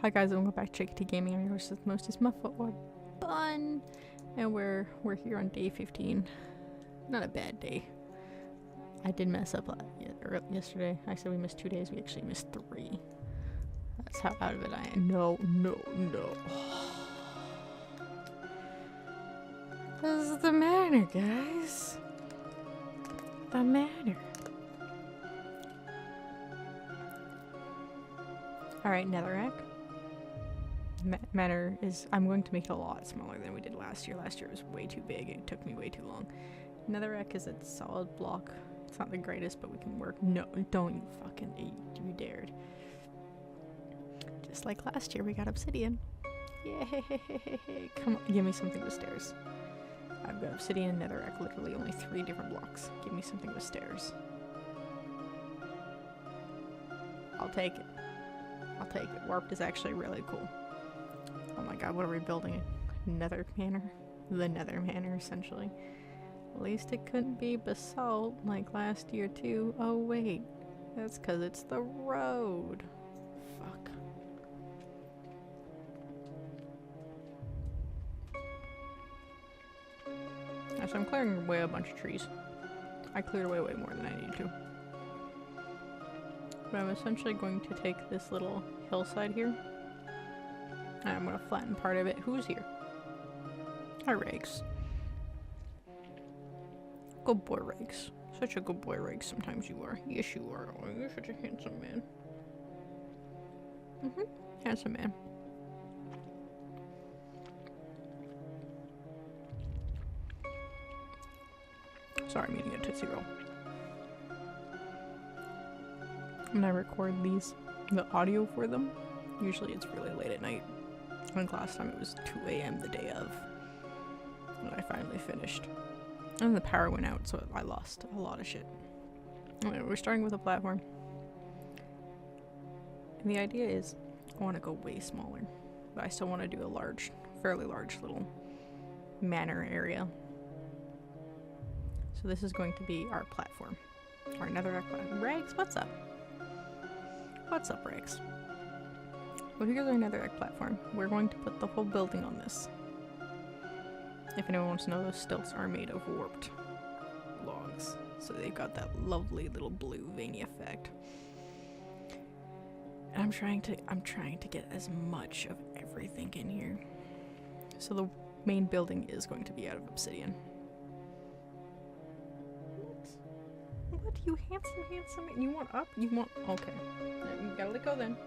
Hi guys, and welcome back to JKT Gaming. I'm your host with most is Muffa or Bun, and we're here on day 15. Not a bad day. I did mess up yesterday. I said we missed 2 days. We actually missed 3. That's how out of it I am. No. This is the Manor, guys. The Manor. Alright, Netherack. Manor is... I'm going to make it a lot smaller than we did last year. Last year was way too big. It took me way too long. Netherack is a solid block. It's not the greatest, but we can work. No, don't you fucking... You dared. Just like last year, we got Obsidian. Yay! Come on, give me something with stairs. I've got Obsidian and Netherack, literally only 3 different blocks. Give me something with stairs. I'll take it. I'll take it. Warped is actually really cool. Oh my god, what are we building? Nether Manor? The Nether Manor, essentially. At least it couldn't be basalt like last year too. Oh wait, that's because it's the road. Fuck. So I'm clearing away a bunch of trees. I cleared away way more than I needed to. But I'm essentially going to take this little hillside here, and I'm going to flatten part of it. Who's here? Hi, Rags. Good boy, Rags. Such a good boy, Rags. Sometimes you are. Yes, you are. Oh, you're such a handsome man. Handsome man. Sorry, I'm eating a Tootsie Roll. When I record the audio for them, usually it's really late at night. I think last time it was 2 a.m. the day of when I finally finished. And the power went out, so I lost a lot of shit. Anyway, we're starting with a platform. And the idea is, I want to go way smaller. But I still want to do a fairly large little manor area. So this is going to be our platform. Our Netherack platform. Rags, what's up? What's up, Rags? Well, here's our Netherack platform. We're going to put the whole building on this. If anyone wants to know, those stilts are made of warped logs. So they've got that lovely little blue veiny effect. And I'm trying to get as much of everything in here. So the main building is going to be out of obsidian. What? You handsome? You want up? You want... Okay. You gotta let go then.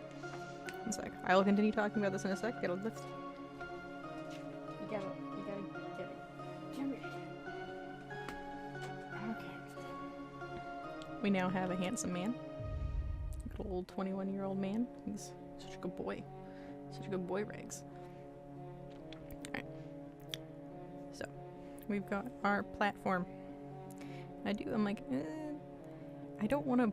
One sec. I will continue talking about this in a sec. Gotta lift. You gotta get it. Come here. Okay. We now have a handsome man. Good old 21-year-old man. He's such a good boy. Such a good boy, Rags. Alright. So, we've got our platform. I'm like, I don't want to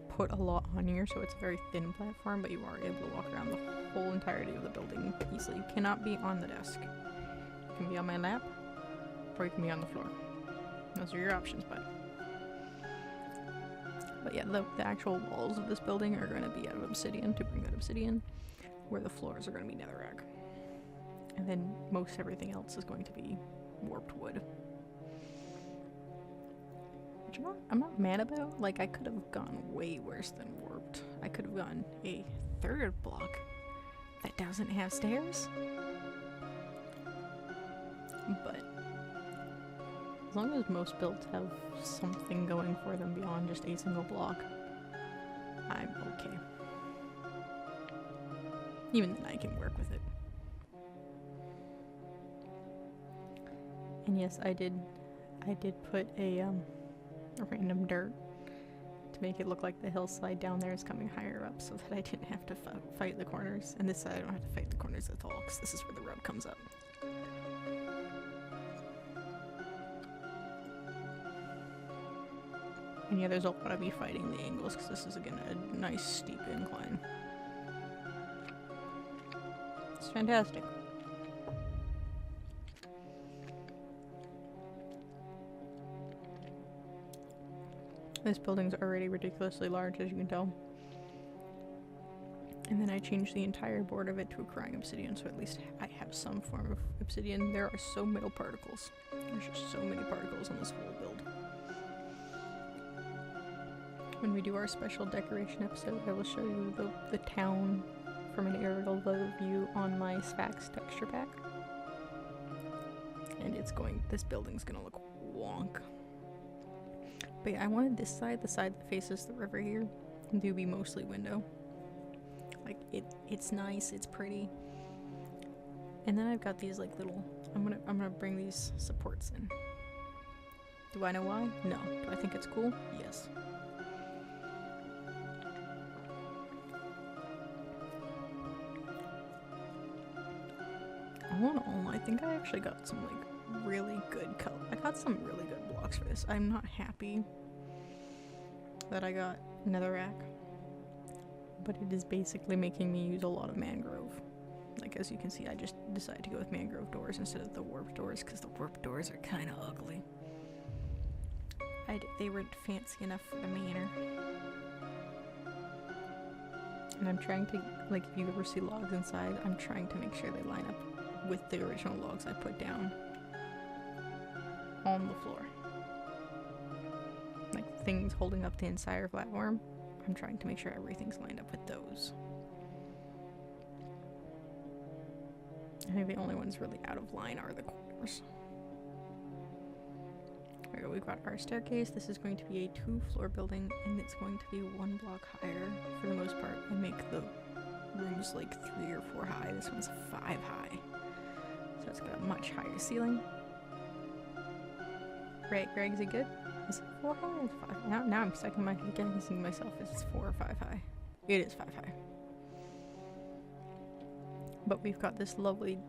put a lot on here, so it's a very thin platform, but you are able to walk around the whole entirety of the building easily. You cannot be on the desk. You can be on my lap, or you can be on the floor. Those are your options, bud. But yeah, the actual walls of this building are going to be out of obsidian to bring that obsidian, where the floors are going to be netherrack. And then most everything else is going to be warped wood. Which I'm not mad about. Like, I could have gone way worse than warped. I could have gone a 3rd block that doesn't have stairs. But as long as most builds have something going for them beyond just a single block, I'm okay. Even then I can work with it. And yes, I did put a random dirt to make it look like the hillside down there is coming higher up, so that I didn't have to fight the corners. And this side I don't have to fight the corners at all, because this is where the rub comes up. And yeah, there's a lot of me fighting the angles, because this is again a nice steep incline. It's fantastic. This building's already ridiculously large, as you can tell. And then I I changed the entire board of it to a crying obsidian, so at least I have some form of obsidian. There are so many particles. There's just so many particles on this whole build. When we do our special decoration episode, I will show you the town from an aerial view on my Sphax texture pack. And this building's gonna look wonk. But yeah, I wanted this side, the side that faces the river here, to be mostly window. Like, it's nice, it's pretty. And then I've got these like little, I'm gonna bring these supports in. Do I know why? No. Do I think it's cool? Yes. All in all, I think I actually got some like really good color. I got some really good blocks for this. I'm not happy that I got Netherack, but it is basically making me use a lot of mangrove. Like, as you can see, I just decided to go with mangrove doors instead of the warped doors because the warped doors are kind of ugly. They weren't fancy enough for the manor. And I'm trying to, like, if you ever see logs inside, I'm trying to make sure they line up with the original logs I put down on the floor. Like, things holding up the entire platform, I'm trying to make sure everything's lined up with those. I think the only ones really out of line are the corners. There we go, we've got our staircase. This is going to be a 2-floor building, and it's going to be 1 block higher for the most part, and make the rooms like 3 or 4 high. This one's 5 high. So it's got a much higher ceiling. Right, Greg, is it good? Is it 4 high or 5? Now I'm second guessing myself if it's 4 or 5 high. It is 5 high. But we've got this lovely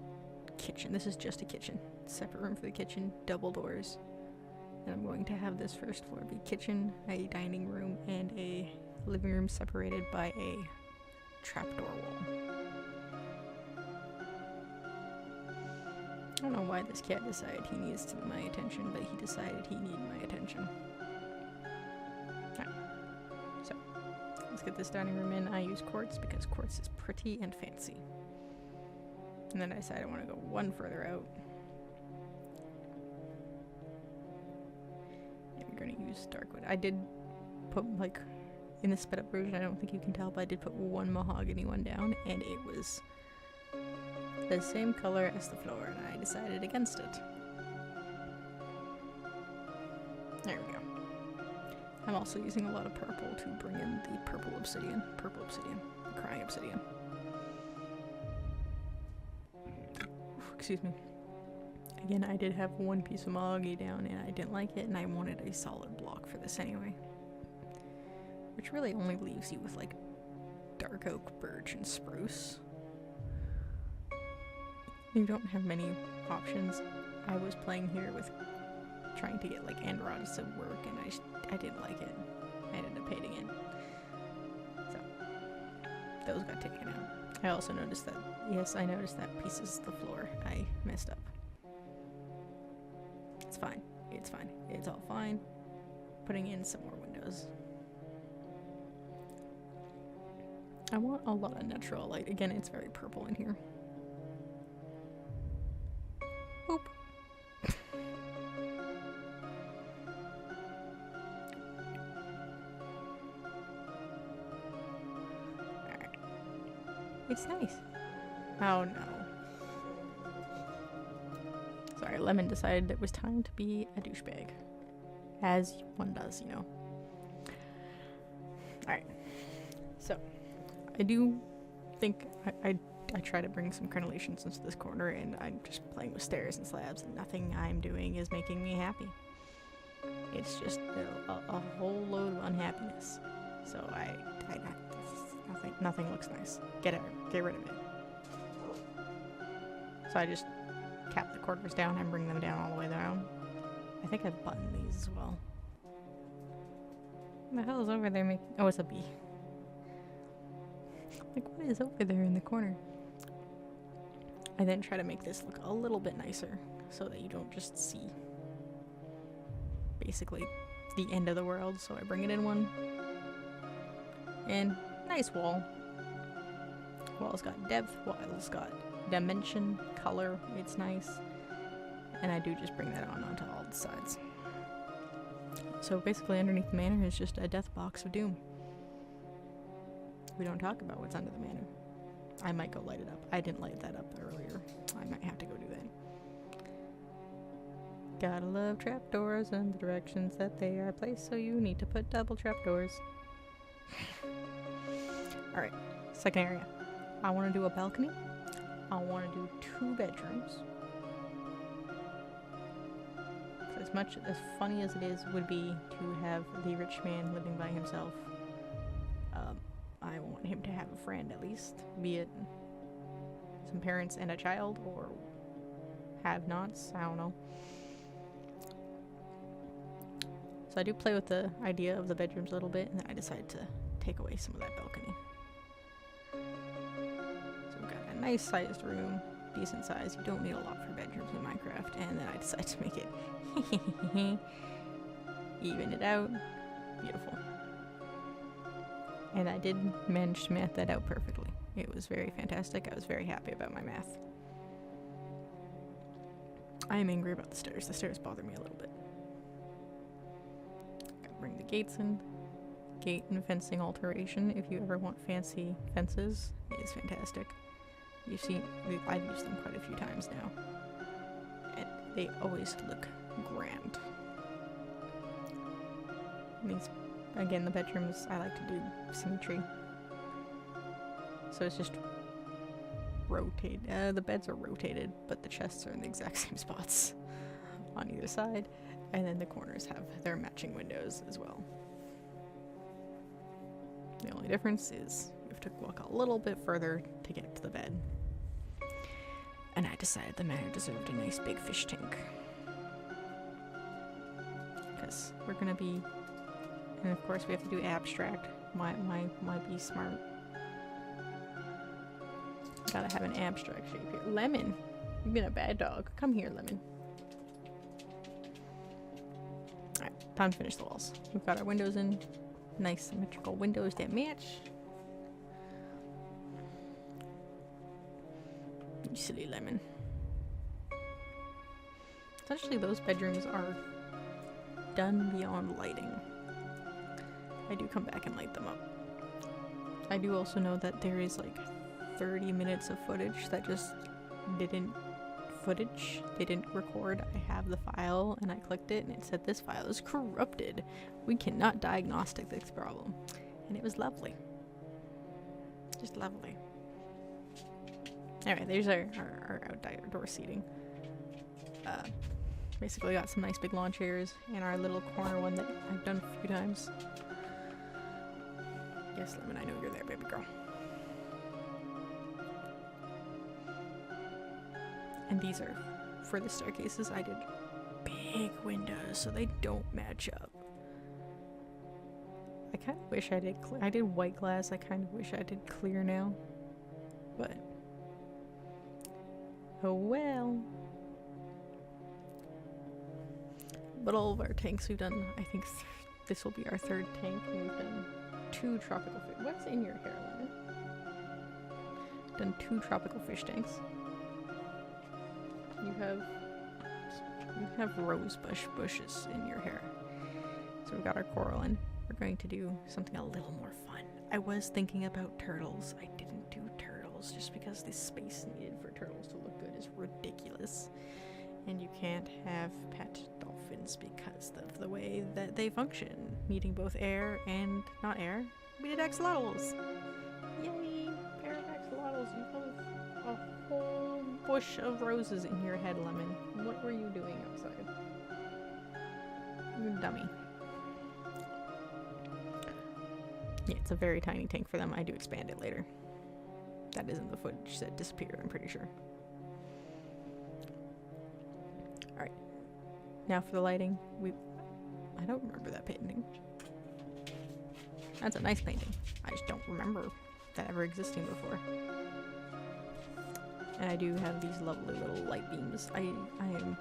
kitchen. This is just a kitchen. Separate room for the kitchen, double doors. And I'm going to have this first floor be kitchen, a dining room, and a living room separated by a trapdoor wall. I don't know why this cat decided he needs my attention, but he decided he needed my attention. Alright, so let's get this dining room in. I use quartz because quartz is pretty and fancy. And then I decided I want to go one further out. And we're going to use darkwood. I did put, like, in the sped up version, I don't think you can tell, but I did put 1 mahogany one down, and it was the same color as the floor, and I decided against it. There we go. I'm also using a lot of purple to bring in the purple obsidian, the crying obsidian. Excuse me. Again, I did have 1 piece of mahogany down, and I didn't like it, and I wanted a solid block for this anyway. Which really only leaves you with, like, dark oak, birch, and spruce. You don't have many options. I was playing here with trying to get like androids to work, and I didn't like it. I ended up hating it. So those got taken out. I also noticed that, yes, I noticed that pieces of the floor I messed up. It's fine. It's fine. It's all fine. Putting in some more windows. I want a lot of natural light. Again, it's very purple in here. Boop. Alright. It's nice. Oh no. Sorry, Lemon decided it was time to be a douchebag. As one does, you know. Alright. So, I do think I try to bring some crenellations into this corner, and I'm just playing with stairs and slabs, and nothing I'm doing is making me happy. It's just a whole load of unhappiness. So nothing looks nice. Get rid of it. So I just cap the corners down and bring them down all the way down. I think I've buttoned these as well. What the hell is over there making? Oh, it's a bee. Like, what is over there in the corner? I then try to make this look a little bit nicer so that you don't just see basically the end of the world. So I bring it in one. And nice wall. Wall's got depth, wall's got dimension, color, it's nice. And I do just bring that onto all the sides. So basically underneath the manor is just a death box of doom. We don't talk about what's under the manor. I might go light it up. I didn't light that up earlier. I might have to go do that. Gotta love trapdoors and the directions that they are placed, so you need to put double trapdoors. Alright, second area. I want to do a balcony. I want to do 2 bedrooms. As much as funny as it is would be to have the rich man living by himself, I want him to have a friend at least, be it some parents and a child, or have-nots, I don't know. So I do play with the idea of the bedrooms a little bit, and then I decide to take away some of that balcony. So we've got a nice sized room, decent size. You don't need a lot for bedrooms in Minecraft, and then I decide to make it even it out. Beautiful. And I did manage to math that out perfectly. It was very fantastic. I was very happy about my math. I am angry about the stairs. The stairs bother me a little bit. Gotta bring the gates in. Gate and fencing alteration. If you ever want fancy fences, it is fantastic. You've seen, I've used them quite a few times now. And they always look grand. These, again, the bedrooms, I like to do symmetry. So it's just rotate. The beds are rotated, but the chests are in the exact same spots on either side. And then the corners have their matching windows as well. The only difference is you have to walk a little bit further to get to the bed. And I decided the manor deserved a nice big fish tank. Because we're gonna be, and of course we have to do abstract. Why be smart? Gotta have an abstract shape here. Lemon! You've been a bad dog. Come here, Lemon. Alright, time to finish the walls. We've got our windows in. Nice symmetrical windows that match. You silly Lemon. Essentially, those bedrooms are done beyond lighting. I do come back and light them up. I do also know that there is like 30 minutes of footage that just didn't they didn't record. I have the file and I clicked it and it said this file is corrupted. We cannot diagnostic this problem. And it was lovely. Just lovely. Alright, there's our outdoor seating. Basically got some nice big lawn chairs and our little corner one that I've done a few times. Yes, Lemon, I know you're there, baby girl. And these are, for the staircases, I did big windows so they don't match up. I kind of wish I did I did white glass. I kind of wish I did clear now. But oh well. But all of our tanks we've done, I think this will be our 3rd tank. We've done 2 tropical fish. What's in your hair, Lemon? Done 2 tropical fish tanks. You have rose bushes in your hair. So we've got our coral and we're going to do something a little more fun. I was thinking about turtles. I didn't do turtles just because the space needed for turtles to look good is ridiculous. And you can't have pet dolphins because of the way that they function, needing both air and not air. We did axolotls! Yay! Pair of axolotls. You have a whole bush of roses in your head, Lemon. What were you doing outside? You dummy. Yeah, it's a very tiny tank for them. I do expand it later. That isn't the footage that disappeared, I'm pretty sure. Alright. Now for the lighting. I don't remember that painting. That's a nice painting. I just don't remember that ever existing before. And I do have these lovely little light beams. I am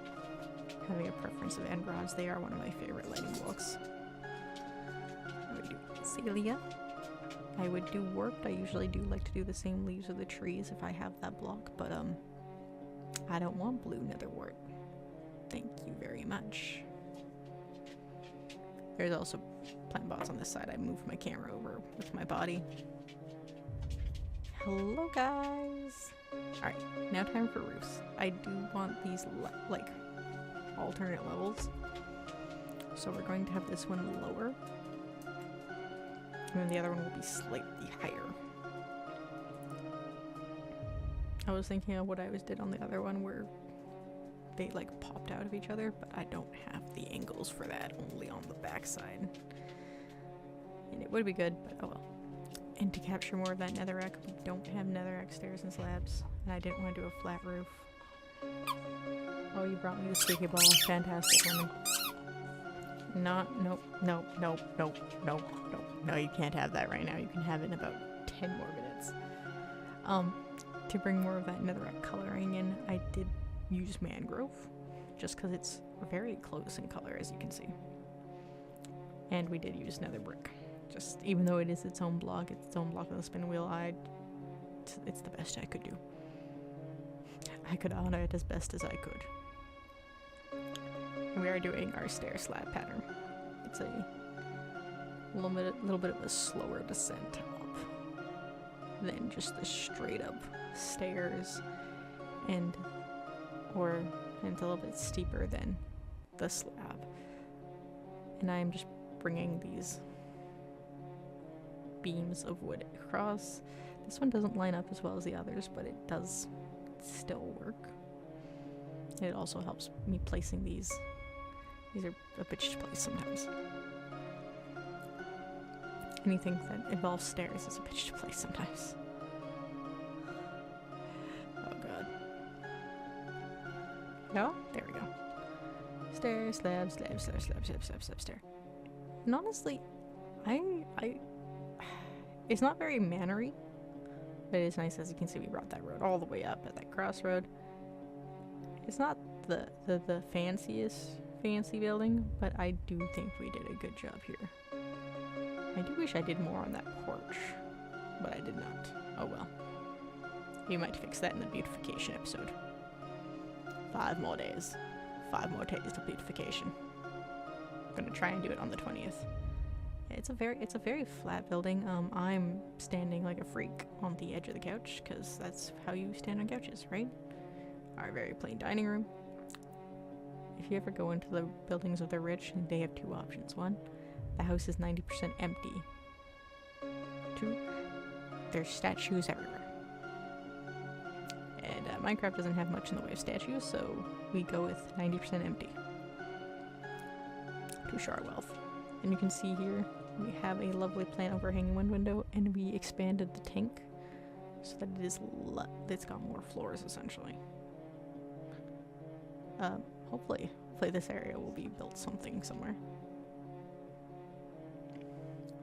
having a preference of end rods. They are one of my favorite lighting blocks. I'm going to do Celia. I would do warped. I usually do like to do the same leaves of the trees if I have that block, but I don't want blue nether wart. Thank you very much. There's also plant bots on this side. I moved my camera over with my body. Hello guys! Alright, now time for roofs. I do want these like alternate levels. So we're going to have this one lower. And then the other one will be slightly higher. I was thinking of what I did on the other one where they like popped out of each other, but I don't have the angles for that, only on the back side. And it would be good, but oh well. And to capture more of that Netherack, we don't have Netherack stairs and slabs, and I didn't want to do a flat roof. Oh, you brought me the squeaky ball. Fantastic, woman. Nope. No, you can't have that right now. You can have it in about 10 more minutes. To bring more of that Netherack coloring in, I did use mangrove, just because it's very close in color, as you can see. And we did use nether brick. Just, even though it is its own block on the spin wheel, it's the best I could do. I could honor it as best as I could. And we are doing our stair slab pattern. It's a little bit of a slower descent up than just the straight up stairs, and it's a little bit steeper than the slab. And I'm just bringing these beams of wood across. This one doesn't line up as well as the others, but it does still work. It also helps me placing these. These are a bitch to place sometimes. Anything that involves stairs is a bitch to place sometimes. Oh god. No? There we go. Stair, slab, slab, slab, slab, slab, slab, slab, stair. And honestly, it's not very manor-y, but it is nice. As you can see, we brought that road all the way up at that crossroad. It's not the fancy building, but I do think we did a good job here. I do wish I did more on that porch, but I did not. Oh well. We might fix that in the beautification episode. 5 more days. 5 more days to beautification. I'm gonna try and do it on the 20th. It's a very flat building. I'm standing like a freak on the edge of the couch, because that's how you stand on couches, right? Our very plain dining room. If you ever go into the buildings of the rich, they have 2 options. 1, the house is 90% empty. 2, there's statues everywhere. And Minecraft doesn't have much in the way of statues, so we go with 90% empty to show our wealth. And you can see here, we have a lovely plant overhanging one window, and we expanded the tank so that it's got more floors, essentially. Hopefully this area will be built somewhere.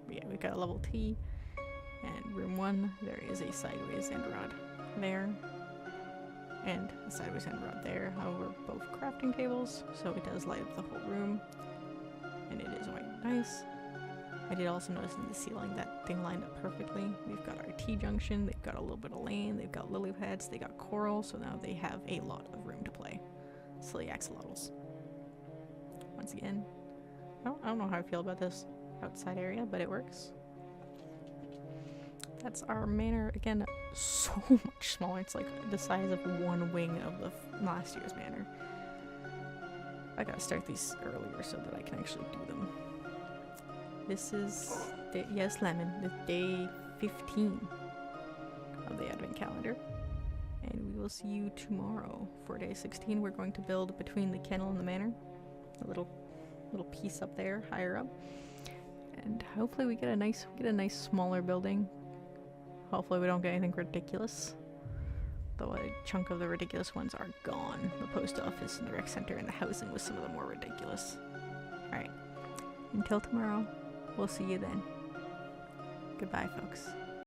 But yeah, we've got a level T, and room 1, there is a sideways end rod there, and a sideways end rod there. However, both crafting tables, so it does light up the whole room, and it is quite nice. I did also notice in the ceiling that thing lined up perfectly. We've got our T-junction, they've got a little bit of lane, they've got lily pads, they got coral, so now they have a lot of room to play. Silly axolotls. Once again, I don't know how I feel about this outside area, but it works. That's our manor. Again, so much smaller. It's like the size of one wing of the last year's manor. I gotta start these earlier so that I can actually do them. This is, yes, Lemon, the day 15 of the Advent calendar. And we will see you tomorrow for day 16. We're going to build between the kennel and the manor. A little piece up there, higher up. And hopefully we get a nice smaller building. Hopefully we don't get anything ridiculous. Though a chunk of the ridiculous ones are gone. The post office and the rec center and the housing was some of the more ridiculous. Alright. Until tomorrow, we'll see you then. Goodbye, folks.